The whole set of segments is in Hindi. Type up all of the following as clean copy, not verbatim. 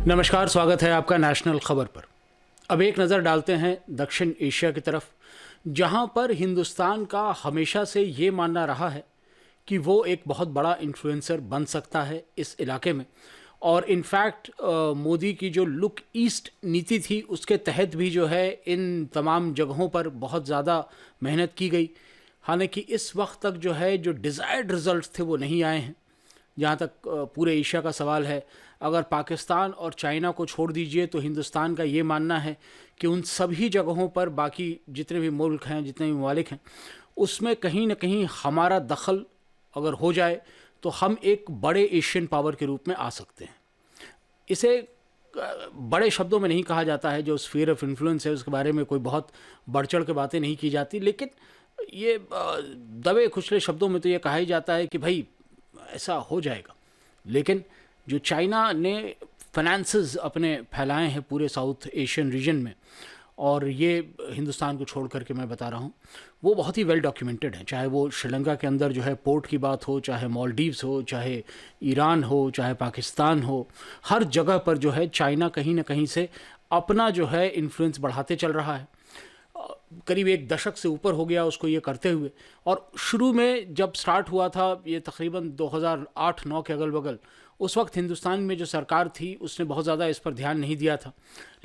नमस्कार, स्वागत है आपका नेशनल खबर पर। अब एक नज़र डालते हैं दक्षिण एशिया की तरफ, जहां पर हिंदुस्तान का हमेशा से ये मानना रहा है कि वो एक बहुत बड़ा इन्फ्लुएंसर बन सकता है इस इलाके में। और इनफैक्ट मोदी की जो लुक ईस्ट नीति थी उसके तहत भी जो है इन तमाम जगहों पर बहुत ज़्यादा मेहनत की गई। हालांकि इस वक्त तक जो है जो डिज़ायर्ड रिजल्ट्स थे वो नहीं आए हैं। जहाँ तक पूरे एशिया का सवाल है, अगर पाकिस्तान और चाइना को छोड़ दीजिए तो हिंदुस्तान का ये मानना है कि उन सभी जगहों पर बाकी जितने भी मुल्क हैं, जितने भी ममालिक हैं, उसमें कहीं ना कहीं हमारा दखल अगर हो जाए तो हम एक बड़े एशियन पावर के रूप में आ सकते हैं। इसे बड़े शब्दों में नहीं कहा जाता है, जो स्फीयर ऑफ इन्फ्लुएंस है उसके बारे में कोई बहुत बढ़ चढ़ के बातें नहीं की जाती, लेकिन ये दबे खुचले शब्दों में तो ये कहा ही जाता है कि भाई ऐसा हो जाएगा। लेकिन जो चाइना ने फाइनेंसेस अपने फैलाए हैं पूरे साउथ एशियन रीजन में, और ये हिंदुस्तान को छोड़ करके मैं बता रहा हूँ, वो बहुत ही वेल डॉक्यूमेंटेड है। चाहे वो श्रीलंका के अंदर जो है पोर्ट की बात हो, चाहे मालदीव्स हो, चाहे ईरान हो, चाहे पाकिस्तान हो, हर जगह पर जो है चाइना कहीं ना कहीं से अपना जो है इन्फ्लुएंस बढ़ाते चल रहा है। करीब एक दशक से ऊपर हो गया उसको ये करते हुए। और शुरू में जब स्टार्ट हुआ था ये तकरीबन 2008-9 के अगल बगल, उस वक्त हिंदुस्तान में जो सरकार थी उसने बहुत ज़्यादा इस पर ध्यान नहीं दिया था।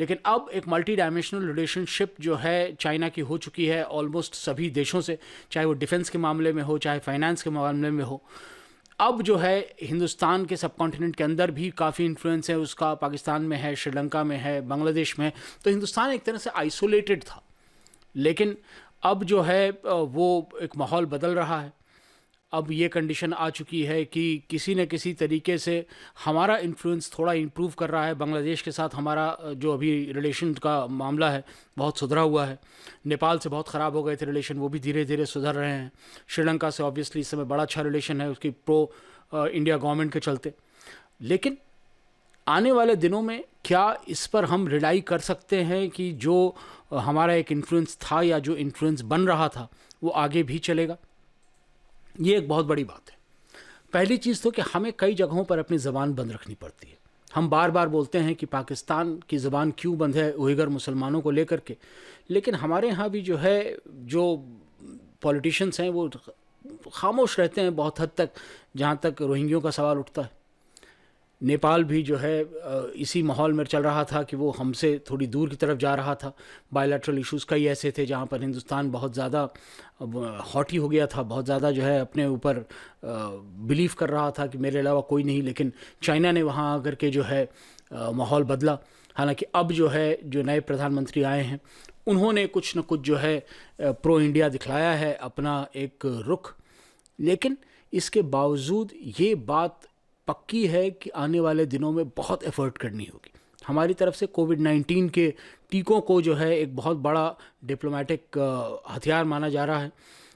लेकिन अब एक मल्टी डायमेंशनल रिलेशनशिप जो है चाइना की हो चुकी है ऑलमोस्ट सभी देशों से, चाहे वो डिफेंस के मामले में हो, चाहे फाइनेंस के मामले में हो। अब जो है हिंदुस्तान के सब कॉन्टिनेंट के अंदर भी काफ़ी इन्फ्लुएंस है उसका, पाकिस्तान में है, श्रीलंका में है, बांग्लादेश में है। तो हिंदुस्तान एक तरह से आइसोलेटेड था, लेकिन अब जो है वो एक माहौल बदल रहा है। अब ये कंडीशन आ चुकी है कि किसी न किसी तरीके से हमारा इन्फ्लुएंस थोड़ा इम्प्रूव कर रहा है। बांग्लादेश के साथ हमारा जो अभी रिलेशन का मामला है बहुत सुधरा हुआ है। नेपाल से बहुत ख़राब हो गए थे रिलेशन, वो भी धीरे धीरे सुधर रहे हैं। श्रीलंका से ऑब्वियसली इस समय बड़ा अच्छा रिलेशन है उसकी प्रो इंडिया गवर्नमेंट के चलते। लेकिन आने वाले दिनों में क्या इस पर हम रिलाई कर सकते हैं कि जो हमारा एक इन्फ्लुएंस था या जो इन्फ्लुएंस बन रहा था वो आगे भी चलेगा? ये एक बहुत बड़ी बात है। पहली चीज़ तो कि हमें कई जगहों पर अपनी ज़बान बंद रखनी पड़ती है। हम बार बार बोलते हैं कि पाकिस्तान की ज़बान क्यों बंद है उइगर मुसलमानों को लेकर के, लेकिन हमारे यहाँ भी जो है जो पॉलिटिशियंस हैं वो खामोश रहते हैं बहुत हद तक, जहाँ तक रोहिंग्यों का सवाल उठता है। नेपाल भी जो है इसी माहौल में चल रहा था कि वो हमसे थोड़ी दूर की तरफ जा रहा था। बायलैटरल इश्यूज़ कई ऐसे थे जहाँ पर हिंदुस्तान बहुत ज़्यादा हॉटी हो गया था, बहुत ज़्यादा जो है अपने ऊपर बिलीव कर रहा था कि मेरे अलावा कोई नहीं। लेकिन चाइना ने वहाँ आकर के जो है माहौल बदला। हालांकि अब जो है जो नए प्रधानमंत्री आए हैं उन्होंने कुछ न कुछ जो है प्रो इंडिया दिखलाया है अपना एक रुख। लेकिन इसके बावजूद ये बात पक्की है कि आने वाले दिनों में बहुत एफर्ट करनी होगी हमारी तरफ से। कोविड-19 के टीकों को जो है एक बहुत बड़ा डिप्लोमेटिक हथियार माना जा रहा है।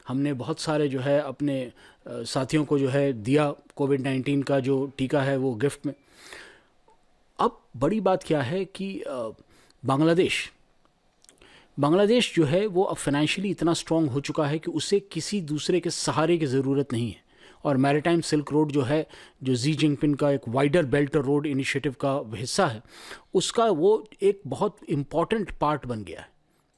हमने बहुत सारे जो है अपने साथियों को जो है दिया कोविड-19 का जो टीका है वो गिफ्ट में। अब बड़ी बात क्या है कि बांग्लादेश जो है वो अब फाइनेंशियली इतना स्ट्रॉन्ग हो चुका है कि उसे किसी दूसरे के सहारे की ज़रूरत नहीं है। और मैरीटाइम सिल्क रोड जो है, जो जी जिनपिंग का एक वाइडर बेल्ट रोड इनिशिएटिव का हिस्सा है, उसका वो एक बहुत इम्पॉर्टेंट पार्ट बन गया है,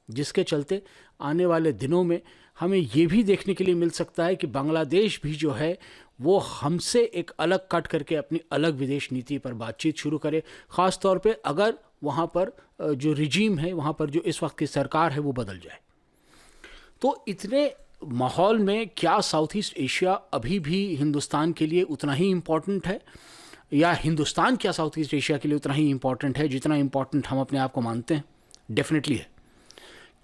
जिसके चलते आने वाले दिनों में हमें ये भी देखने के लिए मिल सकता है कि बांग्लादेश भी जो है वो हमसे एक अलग कट करके अपनी अलग विदेश नीति पर बातचीत शुरू करे, ख़ास तौर पे अगर वहाँ पर जो रिजीम है, वहाँ पर जो इस वक्त की सरकार है वो बदल जाए। तो इतने माहौल में क्या साउथ ईस्ट एशिया अभी भी हिंदुस्तान के लिए उतना ही इम्पॉर्टेंट है, या हिंदुस्तान क्या साउथ ईस्ट एशिया के लिए उतना ही इम्पॉर्टेंट है जितना इम्पॉर्टेंट हम अपने आप को मानते हैं? डेफिनेटली है,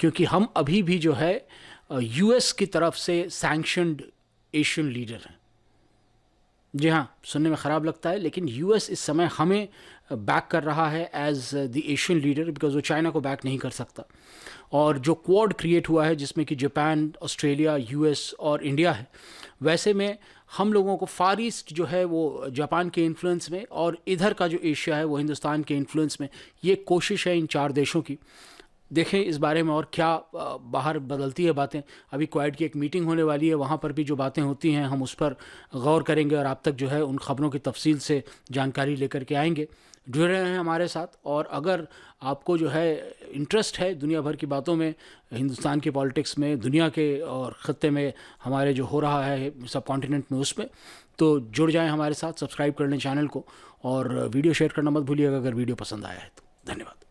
क्योंकि हम अभी भी जो है यूएस की तरफ से सैंक्शनड एशियन लीडर हैं। जी हाँ, सुनने में ख़राब लगता है, लेकिन यूएस इस समय हमें बैक कर रहा है as the Asian leader, because वो चाइना को बैक नहीं कर सकता। और जो क्वाड क्रिएट हुआ है जिसमें कि जापान, ऑस्ट्रेलिया, यूएस और इंडिया है, वैसे में हम लोगों को फार ईस्ट जो है वो जापान के इन्फ्लुएंस में और इधर का जो एशिया है वो हिंदुस्तान के इन्फ्लुएंस में, ये कोशिश है इन चार देशों की। देखें इस बारे में और क्या बाहर बदलती है बातें। अभी क्वाड की एक मीटिंग होने वाली है, वहाँ पर भी जो बातें होती हैं हम उस पर गौर करेंगे और आप तक जो है उन खबरों की तफसील से जानकारी लेकर के आएंगे। जुड़े रहें हमारे साथ। और अगर आपको जो है इंटरेस्ट है दुनिया भर की बातों में, हिंदुस्तान की पॉलिटिक्स में, दुनिया के और ख़त्ते में हमारे जो हो रहा है सब कॉन्टिनेंट में, उसमें तो जुड़ जाएं हमारे साथ, सब्सक्राइब कर लें चैनल को और वीडियो शेयर करना मत भूलिएगा अगर वीडियो पसंद आया है तो। धन्यवाद।